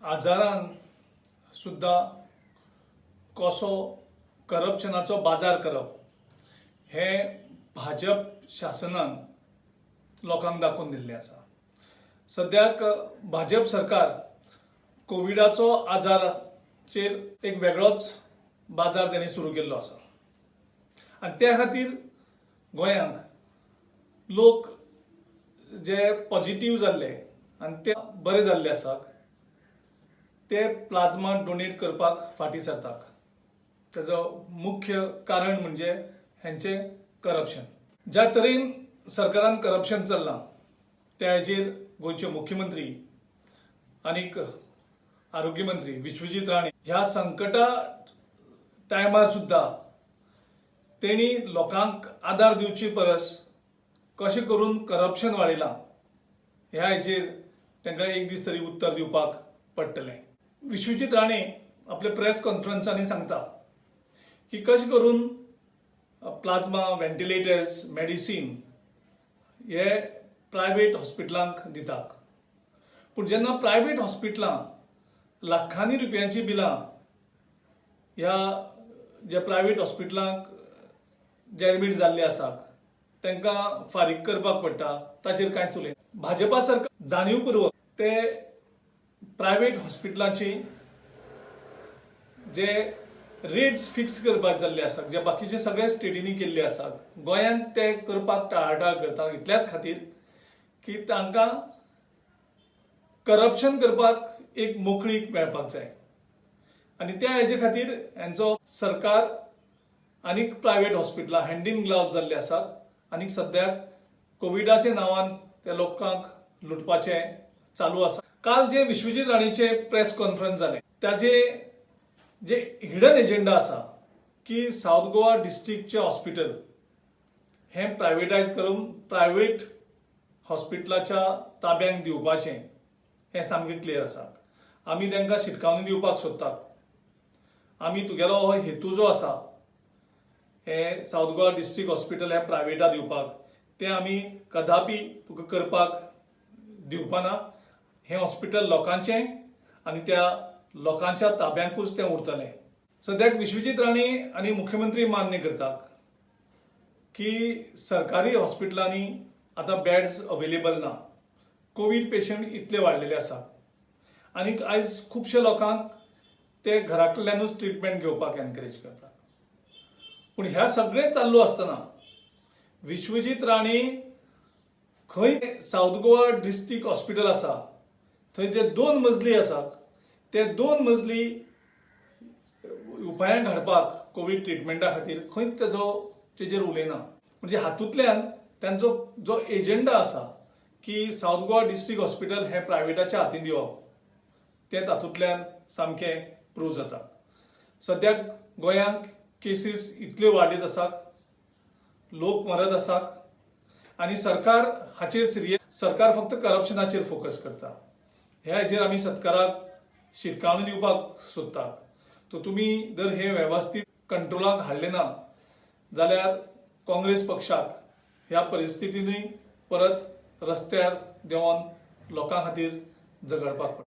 आजारान सुद्धा कसो करप्शनाचो बाजार करप हे भाजप शासनान लोकांक दाखोवन दिल्लें आसा। सद्याक भाजप सरकार कोविडाचो आजाराचेर एक वेगळोच बाजार त्यांनी सुरू केल्लो आसा आनी त्या खातीर गोंयांक लोक जे पॉझिटिव्ह जाल्ले आनी ते बरे जाल्ले आसात ते प्लाझ्मा डोनेट करपाक फाटीं सरतात। ताजो मुख्य कारण म्हणजे हेंचे करप्शन। ज्या तरेन सरकारान करप्शन चल्लां त्या हाचेर गोंयचे मुख्यमंत्री आनीक आरोग्य मंत्री विश्वजीत राणे ह्या संकटा टायमार सुद्धा तेणी लोकांक आदार दिवची परस कशें करून करप्शन वाडयलां ह्या हाचेर तांकां एक दीस तरी उत्तर दिवपाक पडटलें। विश्वजीत राणे आपल्या प्रेस कॉन्फरन्सांनी सांगता की कशें करून प्लाझ्मा, व्हेंटिलेटर्स, मेडिसिन हे प्रायवेट हॉस्पिटलांक दितात, पूण जेन्ना प्रायवेट हॉस्पिटलां लाखांनी रुपयांची बिलां ह्या ज्या प्रायवेट हॉस्पिटलांक जे एडमीट जाल्ले आसात तांकां फारीक करपाक पडटा ताचेर कांयच उलयना। भाजपा सरकार जाणीवपूर्वक ते प्रायवेट हॉस्पिटलांची जे रेट्स फिक्स करपाक जाल्ले आसात जे बाकीचे सगळे स्टेटींनी केल्ले आसात, गोंयांत ते करपाक टाळाटाळ करतात इतल्याच खातीर की तांकां करप्शन करपाक एक मोकळीक मेळपाक जाय आनी त्या हेजे खातीर हांचो सरकार आनीक प्रायवेट हॉस्पिटलां हँड इन ग्लोव्स जाल्ले आसात आनी सद्याक कोविडाच्या नांवान त्या लोकांक लुटपाचे चालू आसा। काल जे विश्वजीत राणेचे प्रेस कॉन्फरन्स जाले ताचे जे हिडन एजेंडा आसा की साऊथ गोवा डिस्ट्रिक्टचे हॉस्पिटल हे प्रायवेटायज करून प्रायवेट हॉस्पिटलाच्या ताब्यांक दिवपाचें हें सामकें क्लियर आसा। आमी तांकां शिटकावणी दिवपाक सोदतात। आमी तुगेलो हो हेतू जो आसा हे साऊथ गोवा डिस्ट्रिक्ट हॉस्पिटल हे प्रायवेटा दिवपाक ते आमी कदापि तुका करपाक दिवपाना। हें हॉस्पिटल लोकांचें आनी त्या लोकांच्या ताब्यांकूच तें उरतलें। सद्याक विश्वजीत राणे आनी मुख्यमंत्री मान्य करतात की सरकारी हॉस्पिटलांनी आतां बेड्स अवेलेबल ना, कोविड पेशंट इतले वाडलेले आसात आनी आयज खुबशे लोकांक ते घराकडल्यानूच ट्रिटमेंट घेवपाक एनकरेज करतात। पूण ह्या सगळें चालू आसतना विश्वजीत राणे खंय साऊथ गोवा डिस्ट्रिक्ट हॉस्पिटल आसा थंय जे 2 मजली आसात ते 2 मजली उपायांक हाडपाक कोविड ट्रिटमेंटा खातीर खंयच तेजेर उलयना। म्हणजे हातूंतल्यान तांचो जो एजेंडा आसा की साऊथ गोवा डिस्ट्रिक्ट हॉस्पिटल हे प्रायवेटाच्या हातीन दिवप ते तातूंतल्यान सामकें प्रूव जाता। सद्याक गोंयांत केसीस इतल्यो वाडीत आसात, लोक मरत आसात आनी सरकार हाचेर सरकार फक्त करप्शनाचेर फोकस करता। ह्या हाचेर आमी सरकाराक शिटकावणी दिवपाक सोदतात। तो तुमी जर हे वेवस्थीत कंट्रोलाक हाडले ना जाल्यार काँग्रेस पक्षाक ह्या परिस्थितींतूय परत रस्त्यार देंवन लोकां खातीर झगडपाक पडटलें।